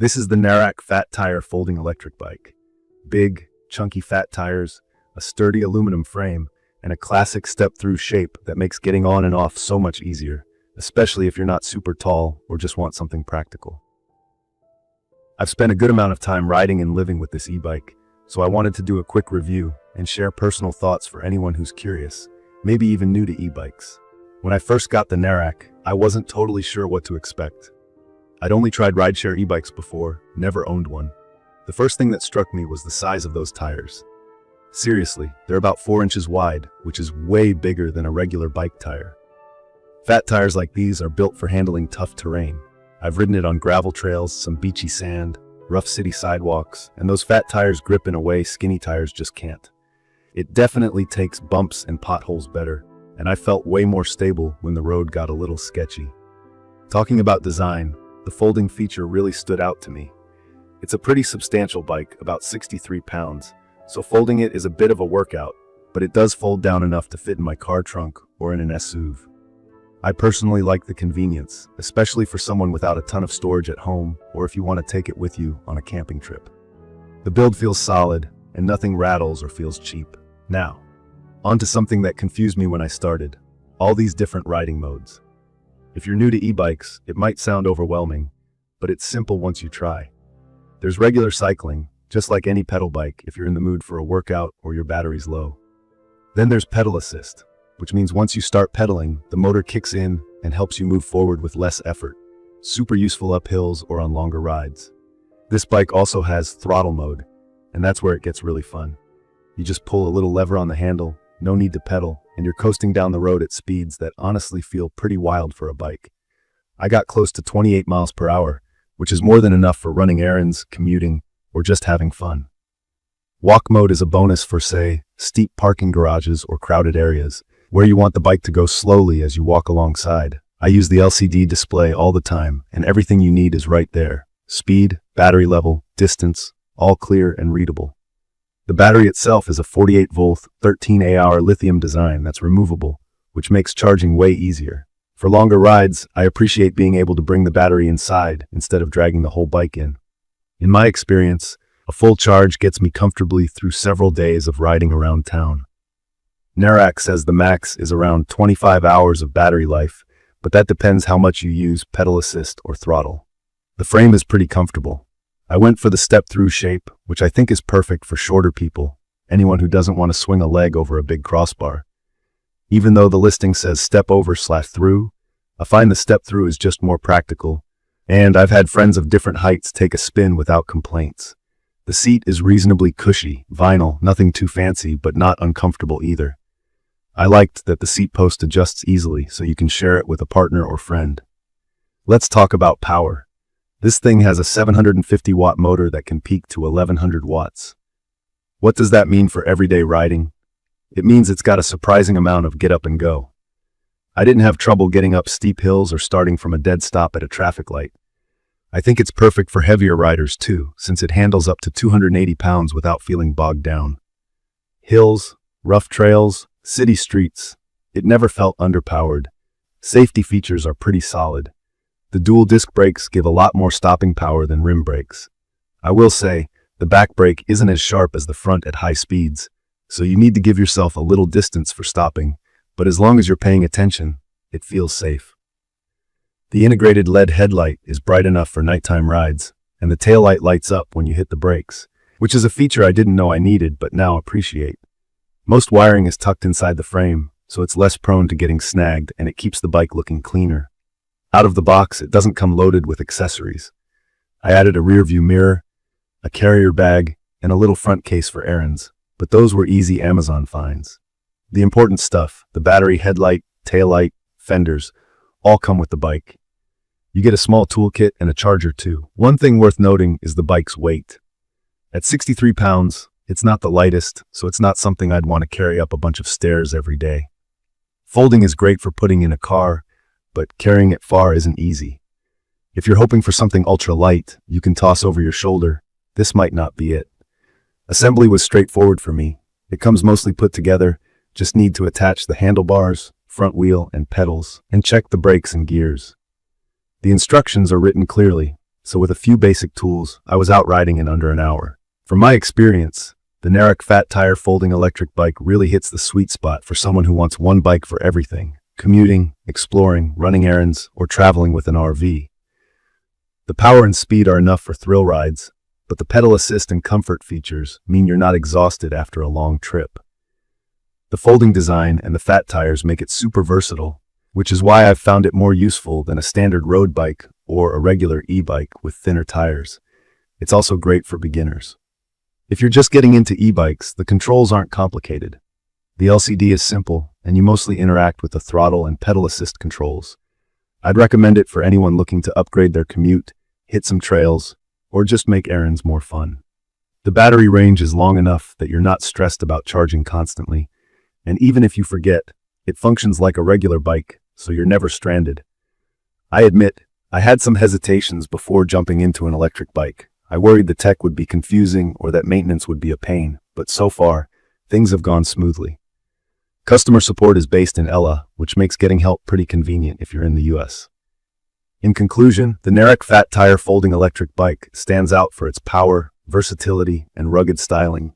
This is the NARRAK fat tire folding electric bike. Big, chunky fat tires, a sturdy aluminum frame, and a classic step-through shape that makes getting on and off so much easier, especially if you're not super tall or just want something practical. I've spent a good amount of time riding and living with this e-bike, so I wanted to do a quick review and share personal thoughts for anyone who's curious, maybe even new to e-bikes. When I first got the NARRAK, I wasn't totally sure what to expect. I'd only tried rideshare e-bikes before, never owned one. The first thing that struck me was the size of those tires. Seriously, they're about 4 inches wide, which is way bigger than a regular bike tire. Fat tires like these are built for handling tough terrain. I've ridden it on gravel trails, some beachy sand, rough city sidewalks, and those fat tires grip in a way skinny tires just can't. It definitely takes bumps and potholes better, and I felt way more stable when the road got a little sketchy. Talking about design, the folding feature really stood out to me. It's a pretty substantial bike, about 63 pounds, so folding it is a bit of a workout, but it does fold down enough to fit in my car trunk or in an SUV. I personally like the convenience, especially for someone without a ton of storage at home or if you want to take it with you on a camping trip. The build feels solid, and nothing rattles or feels cheap. Now, on to something that confused me when I started, all these different riding modes. If you're new to e-bikes, it might sound overwhelming, but it's simple once you try. There's regular cycling, just like any pedal bike if you're in the mood for a workout or your battery's low. Then there's pedal assist, which means once you start pedaling, the motor kicks in and helps you move forward with less effort. Super useful up hills or on longer rides. This bike also has throttle mode, and that's where it gets really fun. You just pull a little lever on the handle, no need to pedal, and you're coasting down the road at speeds that honestly feel pretty wild for a bike. I got close to 28 miles per hour, which is more than enough for running errands, commuting, or just having fun. Walk mode is a bonus for, say, steep parking garages or crowded areas, where you want the bike to go slowly as you walk alongside. I use the LCD display all the time, and everything you need is right there. Speed, battery level, distance, all clear and readable. The battery itself is a 48-volt, 13Ah lithium design that's removable, which makes charging way easier. For longer rides, I appreciate being able to bring the battery inside instead of dragging the whole bike in. In my experience, a full charge gets me comfortably through several days of riding around town. NARRAK says the max is around 25 hours of battery life, but that depends how much you use pedal assist or throttle. The frame is pretty comfortable. I went for the step-through shape, which I think is perfect for shorter people, anyone who doesn't want to swing a leg over a big crossbar. Even though the listing says step-over/through, I find the step-through is just more practical, and I've had friends of different heights take a spin without complaints. The seat is reasonably cushy, vinyl, nothing too fancy, but not uncomfortable either. I liked that the seat post adjusts easily so you can share it with a partner or friend. Let's talk about power. This thing has a 750-watt motor that can peak to 1100 watts. What does that mean for everyday riding? It means it's got a surprising amount of get up and go. I didn't have trouble getting up steep hills or starting from a dead stop at a traffic light. I think it's perfect for heavier riders too, since it handles up to 280 pounds without feeling bogged down. Hills, rough trails, city streets, it never felt underpowered. Safety features are pretty solid. The dual disc brakes give a lot more stopping power than rim brakes. I will say, the back brake isn't as sharp as the front at high speeds, so you need to give yourself a little distance for stopping, but as long as you're paying attention, it feels safe. The integrated LED headlight is bright enough for nighttime rides, and the taillight lights up when you hit the brakes, which is a feature I didn't know I needed but now appreciate. Most wiring is tucked inside the frame, so it's less prone to getting snagged and it keeps the bike looking cleaner. Out of the box, it doesn't come loaded with accessories. I added a rear view mirror, a carrier bag, and a little front case for errands, but those were easy Amazon finds. The important stuff, the battery, headlight, taillight, fenders, all come with the bike. You get a small toolkit and a charger too. One thing worth noting is the bike's weight. At 63 pounds, it's not the lightest, so it's not something I'd want to carry up a bunch of stairs every day. Folding is great for putting in a car, but carrying it far isn't easy. If you're hoping for something ultra-light, you can toss over your shoulder. This might not be it. Assembly was straightforward for me. It comes mostly put together, just need to attach the handlebars, front wheel, and pedals, and check the brakes and gears. The instructions are written clearly, so with a few basic tools, I was out riding in under an hour. From my experience, the NARRAK fat tire folding electric bike really hits the sweet spot for someone who wants one bike for everything: commuting, exploring, running errands, or traveling with an RV. The power and speed are enough for thrill rides, but the pedal assist and comfort features mean you're not exhausted after a long trip. The folding design and the fat tires make it super versatile, which is why I've found it more useful than a standard road bike or a regular e-bike with thinner tires. It's also great for beginners. If you're just getting into e-bikes, the controls aren't complicated. The LCD is simple, and you mostly interact with the throttle and pedal assist controls. I'd recommend it for anyone looking to upgrade their commute, hit some trails, or just make errands more fun. The battery range is long enough that you're not stressed about charging constantly, and even if you forget, it functions like a regular bike, so you're never stranded. I admit, I had some hesitations before jumping into an electric bike. I worried the tech would be confusing or that maintenance would be a pain, but so far, things have gone smoothly. Customer support is based in Ella, which makes getting help pretty convenient if you're in the US. In conclusion, the NARRAK fat tire folding electric bike stands out for its power, versatility, and rugged styling.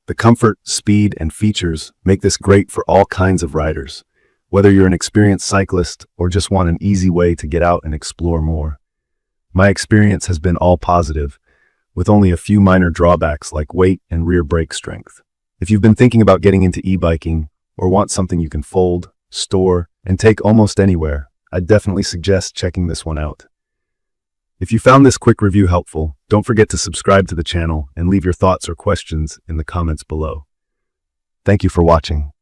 The comfort, speed, and features make this great for all kinds of riders, whether you're an experienced cyclist or just want an easy way to get out and explore more. My experience has been all positive, with only a few minor drawbacks like weight and rear brake strength. If you've been thinking about getting into e-biking or want something you can fold, store, and take almost anywhere, I'd definitely suggest checking this one out. If you found this quick review helpful, don't forget to subscribe to the channel and leave your thoughts or questions in the comments below. Thank you for watching.